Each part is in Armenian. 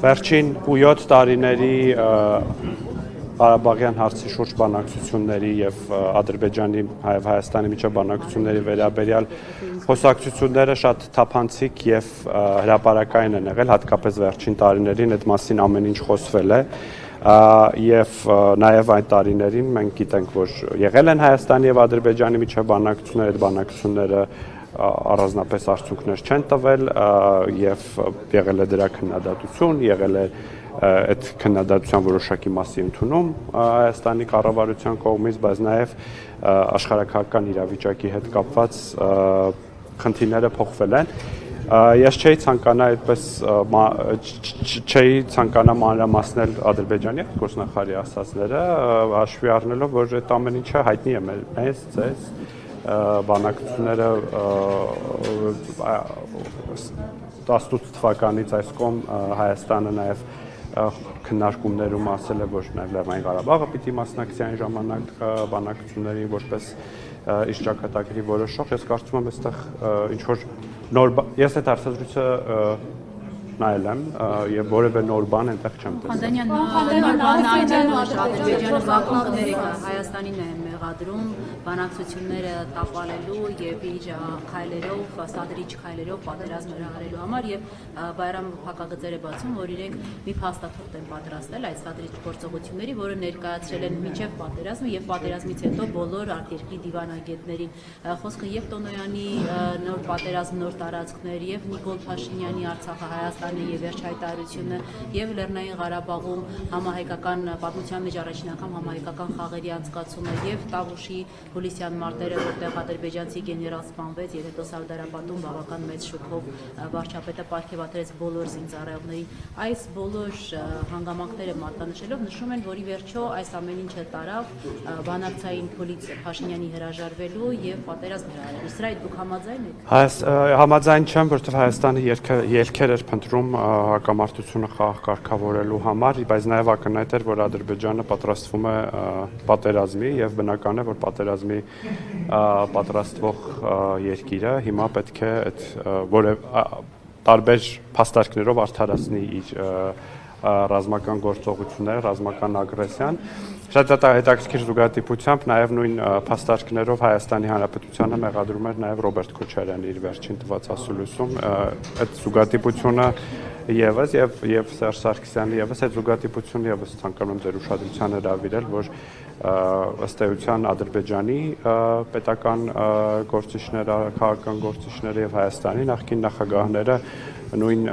Վերջին 7 տարիների Ղարաբաղյան հարցի շուրջ բանակցությունների եւ Ադրբեջանի եւ Հայաստանի միջև բանակցությունների վերաբերյալ խոսակցությունները շատ թափանցիկ եւ հրապարակային են եղել, հատկապես վերջին տարիներին այդ մասին ամեն ինչ խոսվել է եւ նաեւ այդ տարիներին մենք գիտենք, որ եղել են Հայաստանի եւ Ադրբեջանի միջև բանակցություններ, այդ բանակցությունները առանձնապես արդյունքներ չեն տվել եւ եղել է դրա քննադատություն, եղել է այդ քննադատության որոշակի մասի ընդունում Հայաստանի կառավարության կողմից, բայց նաեւ աշխարհակահաղական իրավիճակի հետ կապված խնդիրները փոխվել են։ Ես չէի ցանկանա մանրամասնել Ադրբեջանի գործնախարարի ասածները, հաշվի առնելով, որ այդ ամեն ինչը հայտնի է մեզ, ձեզ բանակցությունները 18 թվականից այս կողմ Հայաստանը նաև քննարկումներում ասել է, որ նաև Լեռնային Ղարաբաղը պիտի մասնակցի այն ժամանակ բանակցություններին որպես իր ճակատագրի որոշող։ Ես կարծում եմ, այստեղ ինչ որ նոր ես այդ հարցազրույցը նայել եմ եւ որևէ նոր բան այնտեղ չեմ տեսել։ Խանդանյան, նոր բանն այն է, որ Ադրբեջանը Բաքուն կներեք Հայաստանին է մեղադրում բանակցությունները տապալելու եւ իր քայլերով, սադրիչ քայլերով պատերազմ հրահրելու համար եւ Բայրամ հակագծեր է բացում, որ իրենք մի փաստաթուղթ են պատրաստել այդ սադրիչ գործողությունների, որը ներկայացրել են մինչեւ պատերազմը եւ պատերազմից հետո բոլոր արտերկրի դիվանագետներին։ Խոսքը եւ Տոնոյանի նոր պատերազմ, նոր տարածքներ եւ Նիկոլ Փաշինյանի Արցախը Հայաստանի եւ վերջ հայտարարությունը եւ Լեռնային Ղարաբաղում համահայկական պատմության մեջ առաջին անգամ համահայկական խաղերի անցկացումը եւ Տավուշի Հուլիսյան մարտերը, որտեղ ադրբեջանցի գեներալ սպանվեց եւ հետո Սարդարապատում բավական մեծ շոկով վարչապետը պարգևատրեց բոլոր զինծառայողներին։ Այս բոլոր հանգամանքները մատնանշելով նշում են, որ ի վերջո այս ամեն ինչը տարավ բանակցային փուլից Փաշինյանի հրաժարվելու եւ պատերազմ հրահրելու։ Սրա հետ դուք համաձայն եք։ Համաձայն չեմ, որովհետեւ Հայաստանը ելքեր էր փնտրում հակամարտությունը խաղ կարգավորելու համար, բայց նաեւ ակնհայտ էր, որ Ադրբեջանը պատրաստվում է պատերազմի եւ բնական է, որ պատերազմի պատրաստվող երկիրը հիմա պետք է այդ որևէ տարբեր փաստարկներով արդարացնի իր ռազմական գործողությունները, ռազմական ագրեսիան։ Շատ հետաքրքիր զուգադիպությամբ նաև նույն փաստարկներով Հայաստանի Հանրապետությանը մեղադրում էր նաև Ռոբերտ Քոչարյանը իր վերջին տված ասուլիսում։ Այդ զուգադիպությունը եւս եւ Սերժ Սարգսյանը եւս այդ զուգադիպությունը եւս ցանկանում եմ ձեր ուշադրության հրավիրել, որ ըստ էության Ադրբեջանի պետական գործիչները, քաղաքական գործիչները եւ Հայաստանի նախկին նախագահները նույն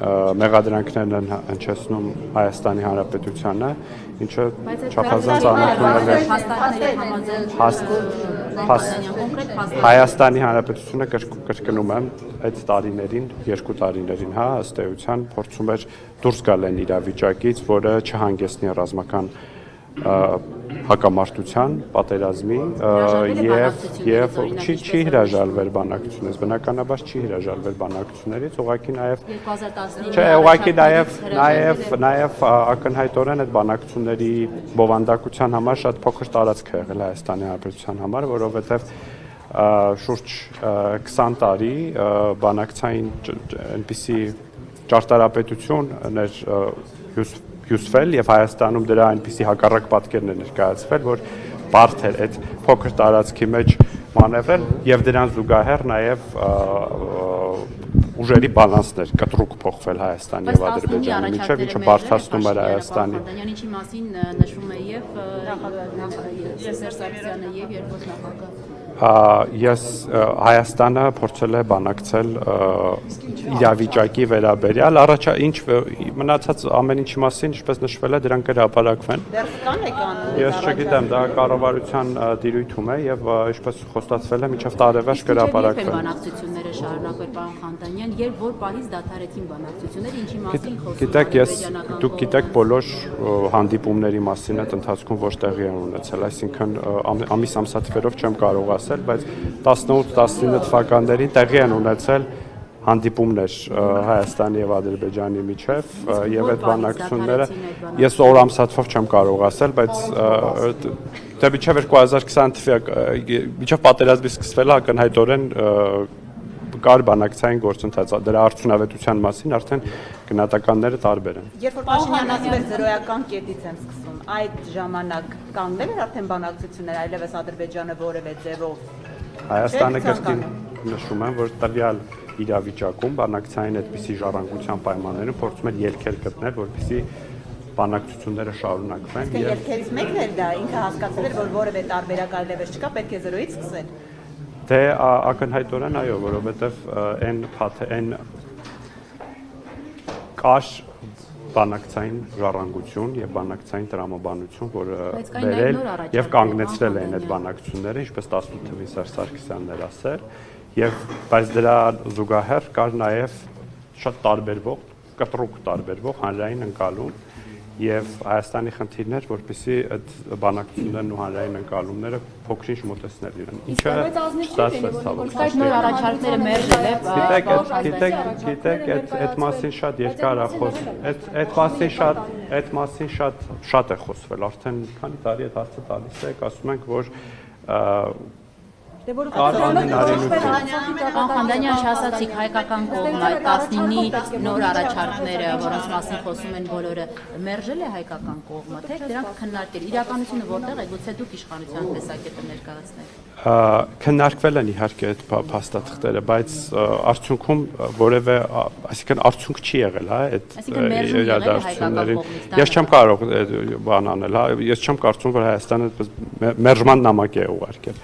մեղադրանքներն են հնչեցնում Հայաստանի Հանրապետությանը, ինչը չափազանց անընդունել է Հայաստանի Հանրապետությունը կրկնում եմ այդ տարիներին, 2 տարիներին, ըստ էության փորձում էր դուրս գալ այն իրավիճակից, որը չհանգեցնի ռազմական հակամարտության, պատերազմի եւ չի հրաժարվել բանակցությունից, բնականաբար չի հրաժարվել բանակցություններից, ուղղակի նաեւ ակնհայտորեն այդ բանակցությունների բովանդակության համար շատ փոքր տարածք է եղել Հայաստանի Հանրապետության համար, որովհետեւ շուրջ 20 տարի բանակցային այնպիսի ճարտարապետություն հյուսվել եւ Հայաստանում դրա այնպիսի հակառակ պատկերներ ներկայացվել, որ բարդ էր այդ փոքր տարածքի մեջ մանևրել եւ դրան զուգահեռ նաեւ ուժերի բալանսներ կտրուկ փոխվել Հայաստանի եւ Ադրբեջանի միջեւ, ինչը բարդացնում էր Հայաստանի։ Ինչի մասին նշվում է եւ Սերժ Սարգսյանը եւ երկրորդ նախագահը։ Ես Հայաստանը փորձել է բանակցել իրավիճակի վերաբերյալ, ինչ մնացած ամեն ինչի մասին, ինչպես նշվել է, դրանք կհրապարակվեն։ Ես չգիտեմ, դա կառավարության դիրույթում է եւ ինչպես խոստացվել է, մինչեւ տարեվերջ կհրապարակվեն։ Բանակցությունները շարունակվել, պարոն Խանդանյան, երբ որ պահից դադարեցին բանակցությունները, ինչի մասին խոսում։ Գիտեք, դուք գիտեք բոլոր հանդիպումների մասին այդ ընթացքում ոչ տեղի են ունեցել, այսինքն ամիս ամսաթվերով չեմ կարող ասել, բայց 18-19 թվականներին տեղի են ունեցել հանդիպումներ Հայաստանի եւ Ադրբեջանի միջեւ եւ այդ բանակցությունները ես օր ամսաթվով չեմ կարող ասել, բայց դե մինչեւ 2020 թվականը մինչեւ պատերազմի սկսվելը ակնհայտորեն կար բանակցային գործընթաց, դրա արդյունավետության մասին արդեն գնահատականները տարբեր են։ Երբ որ Փաշինյանն ասում էր զրոյական կետից եմ սկսում, այդ ժամանակ կանգնել էր արդեն բանակցություններ, այլևս Ադրբեջանը որևէ ձևով Հայաստանը կրկին նշում եմ, որ տվյալ իրավիճակում բանակցային այդպիսի ժառանգության պայմաններում փորձում էր ելքեր գտնել, որպեսզի բանակցությունները շարունակվեն եւ ելքերից մեկն էլ դա ինքը հասկացել էր, որ որևէ տարբերակ այլևս չկա, պետք է զրոյից սկսել։ Դե ակնհայտորեն այո, որովհետև այն կար բանակցային ժառանգություն եւ բանակցային տրամաբանություն, որը վերել եւ կանգնեցրել են այդ բանակցությունները, ինչպես 18 թվականին Սերժ Սարգսյանն էր ասել, եւ բայց դրա զուգահեռ կար նաեւ շատ տարբերվող, կտրուկ տարբերվող հանրային ընկալում եւ Հայաստանի խնդիրն էր, որպեսզի այդ բանակցություններն ու հանրային ընկալումները փոքրինչ մոտեցնել իրեն։ Ինչը ստացվեց ցավոք։ Այդ նոր առաջարկները մերժել է։ Գիտեք, այդ մասին շատ երկար է խոսվել։ Այդ մասին շատ է խոսվել։ Արդեն քանի տարի այդ հարցը տալիս եք, ասում ենք, որ Խանդանյան չասացիք հայկական կողմը այդ 19-ի նոր առաջարկները, որոնց մասին խոսում են բոլորը, մերժել է հայկական կողմը, թե դրանք քննարկել։ Իրականությունը որտեղ է, գուցե դուք իշխանության տեսակետը ներկայացնեք։ Քննարկվել են իհարկե այդ փաստաթղթերը, բայց արդյունքում որևէ, այսինքն արդյունք չի եղել, հա, այդ իրադարձություններին։ Ես չեմ կարող բան անել, հա, ես չեմ կարծում, որ Հայաստանը մերժման նամակ է ուղարկել։